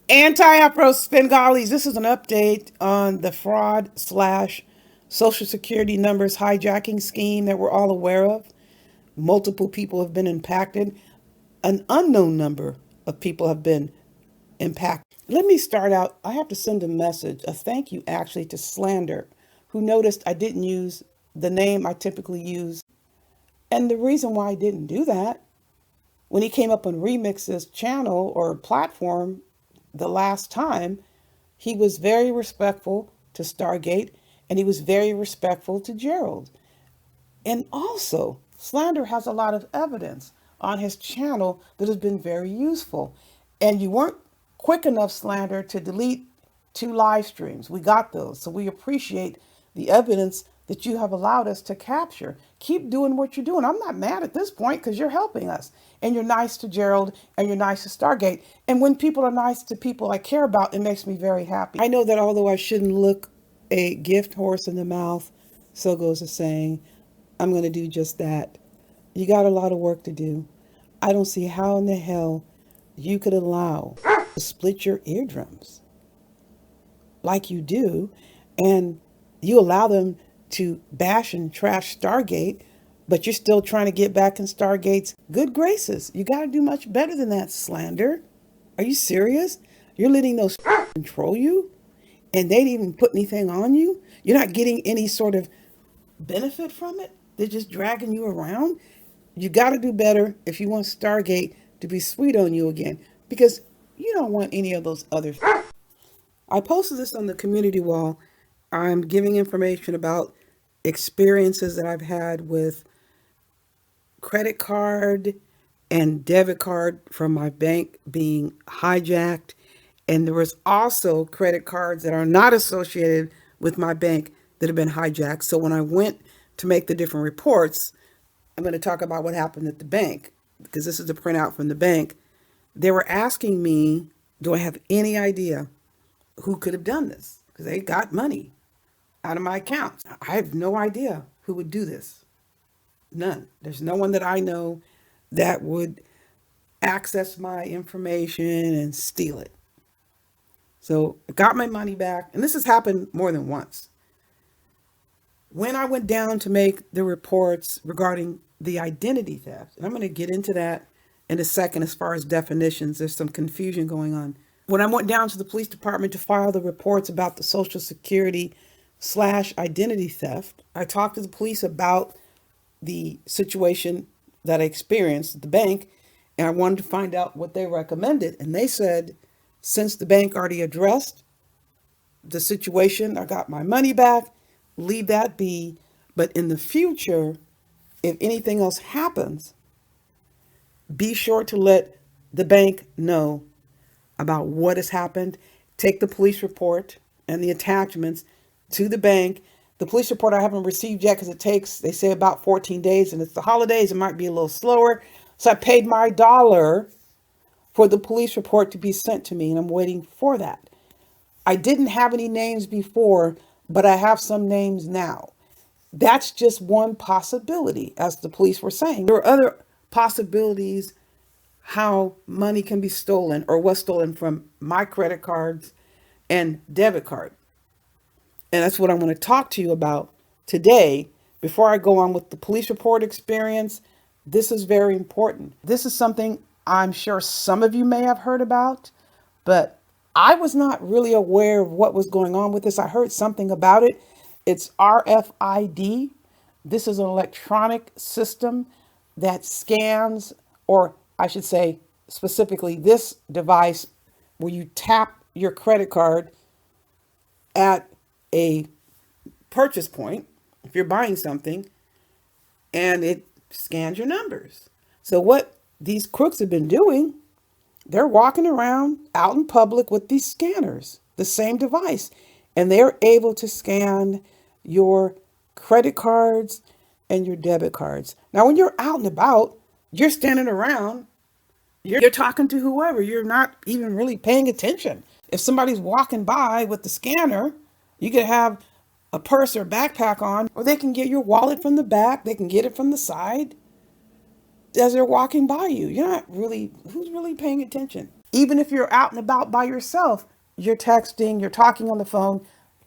Anti-Afro Svengalis. This is an update on the fraud slash Social Security numbers hijacking scheme that we're all aware of. Multiple people have been impacted. An unknown number of people have been impacted. Let me start out. I have to send a message, a thank you actually, to Slander, who noticed I didn't use the name I typically use. And the reason why I didn't do that, when he came up on Remix's channel or platform the last time, he was very respectful to Stargate and he was very respectful to Gerald. And also, Slander has a lot of evidence on his channel that has been very useful. And you weren't quick enough, Slander, to delete 2 live streams. We got those. So we appreciate the evidence that you have allowed us to capture. Keep doing what you're doing. I'm not mad at this point because you're helping us. And you're nice to Gerald and you're nice to Stargate. And when people are nice to people I care about, it makes me very happy. I know that although I shouldn't look a gift horse in the mouth, so goes the saying, I'm going to do just that. You got a lot of work to do. I don't see how in the hell you could allow to split your eardrums like you do, and you allow them to bash and trash Stargate, but you're still trying to get back in Stargate's good graces. You got to do much better than that, Slander. Are you serious? You're letting those control you, and they didn't even put anything on you? You're not getting any sort of benefit from it? They're just dragging you around? You got to do better if you want Stargate to be sweet on you again, because you don't want any of those other. I posted this on the community wall. I'm giving information about experiences that I've had with credit card and debit card from my bank being hijacked. And there was also credit cards that are not associated with my bank that have been hijacked. So when I went to make the different reports, I'm going to talk about what happened at the bank because this is a printout from the bank. They were asking me, do I have any idea who could have done this? Because they got money out of my account. I have no idea who would do this. None. There's no one that I know that would access my information and steal it. So I got my money back. And this has happened more than once. When I went down to make the reports regarding the identity theft, and I'm going to get into that in a second as far as definitions, there's some confusion going on. When I went down to the police department to file the reports about the Social Security slash identity theft, I talked to the police about the situation that I experienced at the bank, and I wanted to find out what they recommended. And they said, since the bank already addressed the situation, I got my money back, leave that be. But in the future, if anything else happens, be sure to let the bank know about what has happened. Take the police report and the attachments to the bank. The police report I haven't received yet because it takes, they say, about 14 days, and it's the holidays. It might be a little slower. So I paid my dollar for the police report to be sent to me, and I'm waiting for that. I didn't have any names before, but I have some names now. That's just one possibility, as the police were saying. There are other possibilities how money can be stolen or was stolen from my credit cards and debit card. And that's what I want to talk to you about today. Before I go on with the police report experience, this is very important. This is something I'm sure some of you may have heard about, but I was not really aware of what was going on with this. I heard something about it. It's RFID. This is an electronic system that scans, or I should say specifically this device where you tap your credit card at a purchase point if you're buying something, and it scans your numbers. So what these crooks have been doing, they're walking around out in public with these scanners, the same device, and they're able to scan your credit cards and your debit cards. Now, when you're out and about, you're standing around, you're talking to whoever, you're not even really paying attention. If somebody's walking by with the scanner, you could have a purse or backpack on, or they can get your wallet from the back, they can get it from the side as they're walking by you. You're not really, who's really paying attention? Even if you're out and about by yourself, you're texting, you're talking on the phone,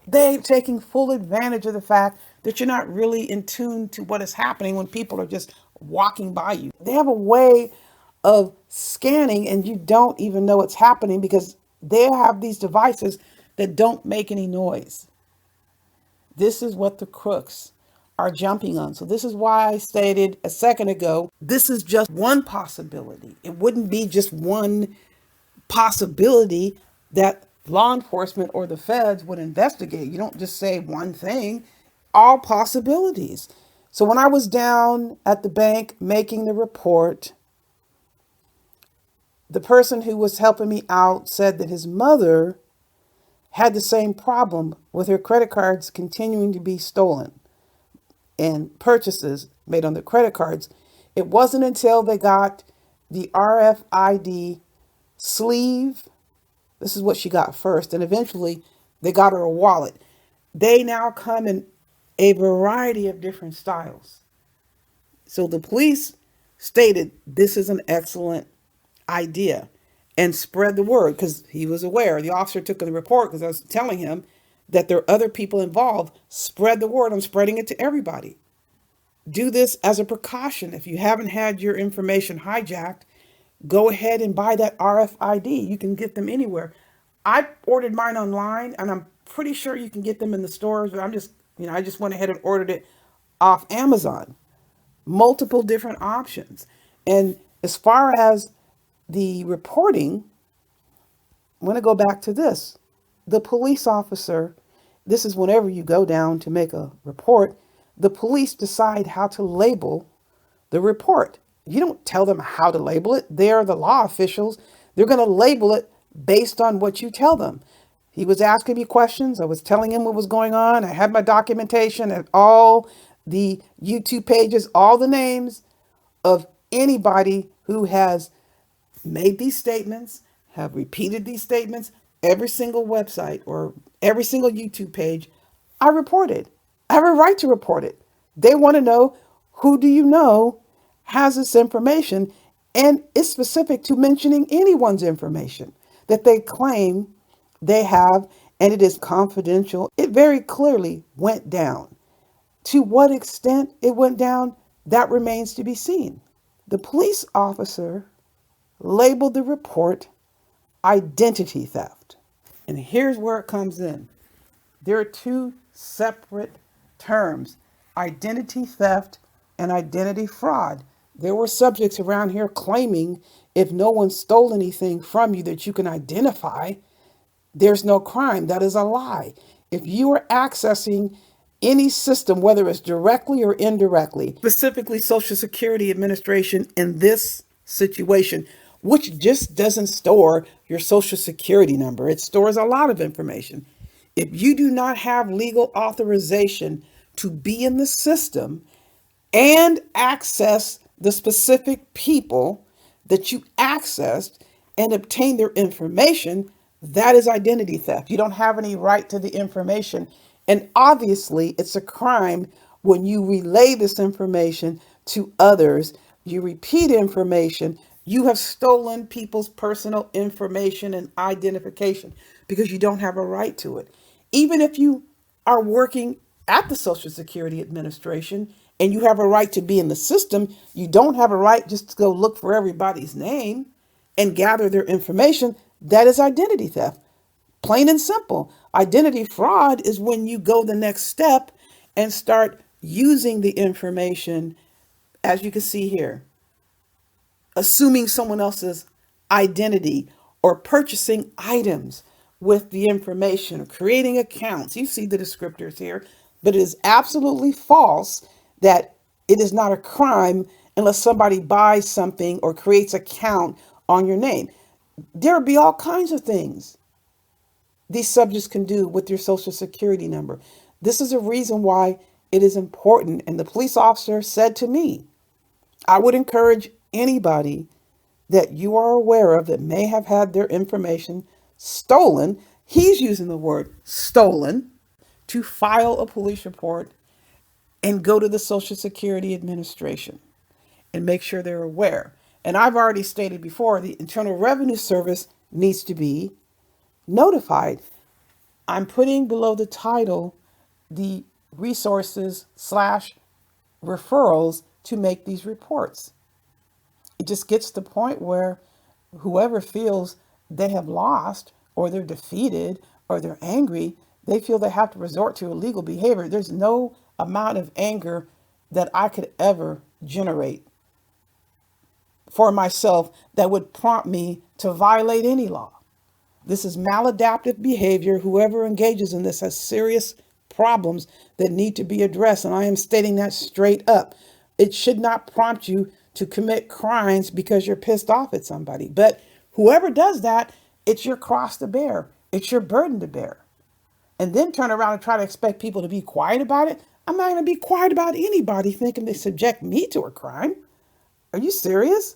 they're taking full advantage of the fact that you're not really in tune to what is happening when people are just walking by you. They have a way of scanning and you don't even know what's happening because they have these devices that don't make any noise. This is what the crooks are jumping on. So this is why I stated a second ago, this is just one possibility. It wouldn't be just one possibility that law enforcement or the feds would investigate. You don't just say one thing, all possibilities. So when I was down at the bank making the report, the person who was helping me out said that his mother had the same problem with her credit cards continuing to be stolen and purchases made on the credit cards. It wasn't until they got the RFID sleeve. This is what she got first. And eventually they got her a wallet. They now come in a variety of different styles. So the police stated this is an excellent idea and spread the word because he was aware. The officer took the report because I was telling him that there are other people involved. Spread the word. I'm spreading it to everybody. Do this as a precaution. If you haven't had your information hijacked, go ahead and buy that RFID. You can get them anywhere. I ordered mine online and I'm pretty sure you can get them in the stores, but I just went ahead and ordered it off Amazon. Multiple different options. And as far as the reporting, I want to go back to this. The police officer, this is whenever you go down to make a report, the police decide how to label the report. You don't tell them how to label it. They're the law officials. They're going to label it based on what you tell them. He was asking me questions. I was telling him what was going on. I had my documentation and all the YouTube pages, all the names of anybody who has made these statements, have repeated these statements, every single website or every single YouTube page, I reported. I have a right to report it. They want to know, who do you know has this information? And it's specific to mentioning anyone's information that they claim they have, and it is confidential. It very clearly went down. To what extent it went down, that remains to be seen. The police officer labeled the report identity theft. And here's where it comes in. There are two separate terms, identity theft and identity fraud. There were subjects around here claiming if no one stole anything from you that you can identify, there's no crime. That is a lie. If you are accessing any system, whether it's directly or indirectly, specifically Social Security Administration in this situation, which just doesn't store your Social Security number, it stores a lot of information. If you do not have legal authorization to be in the system and access the specific people that you accessed and obtain their information, that is identity theft. You don't have any right to the information. And obviously, it's a crime when you relay this information to others, you repeat information, you have stolen people's personal information and identification because you don't have a right to it. Even if you are working at the Social Security Administration and you have a right to be in the system, you don't have a right just to go look for everybody's name and gather their information. That is identity theft. Plain and simple. Identity fraud is when you go the next step and start using the information, as you can see here, assuming someone else's identity or purchasing items with the information, creating accounts. You see the descriptors here, but it is absolutely false that it is not a crime unless somebody buys something or creates an account on your name. There will be all kinds of things these subjects can do with your Social Security number. This is a reason why it is important. And the police officer said to me, I would encourage anybody that you are aware of that may have had their information stolen. He's using the word stolen, to file a police report and go to the Social Security Administration and make sure they're aware. And I've already stated before, the Internal Revenue Service needs to be notified. I'm putting below the title the resources slash referrals to make these reports. It just gets to the point where whoever feels they have lost or they're defeated or they're angry, they feel they have to resort to illegal behavior. There's no amount of anger that I could ever generate for myself that would prompt me to violate any law. This is maladaptive behavior. Whoever engages in this has serious problems that need to be addressed. And I am stating that straight up. It should not prompt you to commit crimes because you're pissed off at somebody. But whoever does that, it's your cross to bear. It's your burden to bear. And then turn around and try to expect people to be quiet about it. I'm not going to be quiet about anybody thinking they subject me to a crime. Are you serious?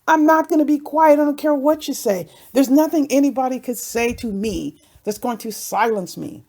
I'm not going to be quiet. I don't care what you say. There's nothing anybody could say to me that's going to silence me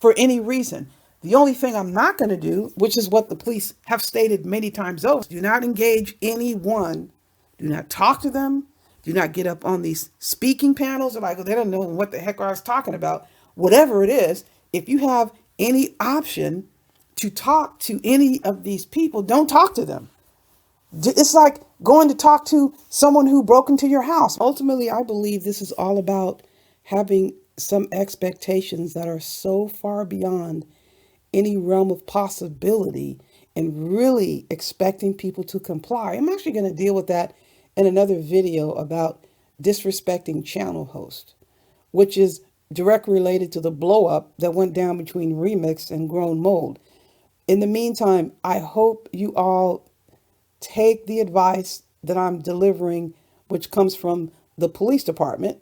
for any reason. The only thing I'm not going to do, which is what the police have stated many times over, do not engage anyone. Do not talk to them. Do not get up on these speaking panels. They're like, they don't know what the heck I was talking about. Whatever it is, if you have any option to talk to any of these people, don't talk to them. It's like going to talk to someone who broke into your house. Ultimately, I believe this is all about having some expectations that are so far beyond any realm of possibility and really expecting people to comply. I'm actually going to deal with that in another video about disrespecting channel hosts, which is directly related to the blow up that went down between Remix and Grown Mold. In the meantime, I hope you all take the advice that I'm delivering, which comes from the police department.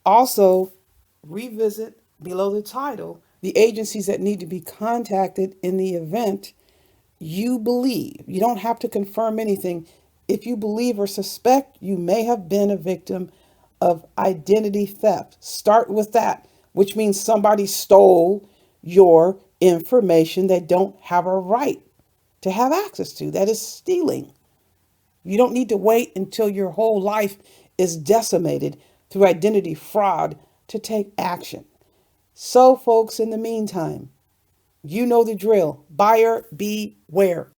Also, revisit below the title the agencies that need to be contacted in the event you believe. You don't have to confirm anything. If you believe or suspect you may have been a victim of identity theft, start with that, which means somebody stole your information they don't have a right to have access to. That is stealing. You don't need to wait until your whole life is decimated through identity fraud to take action. So, folks, in the meantime, you know the drill. Buyer beware.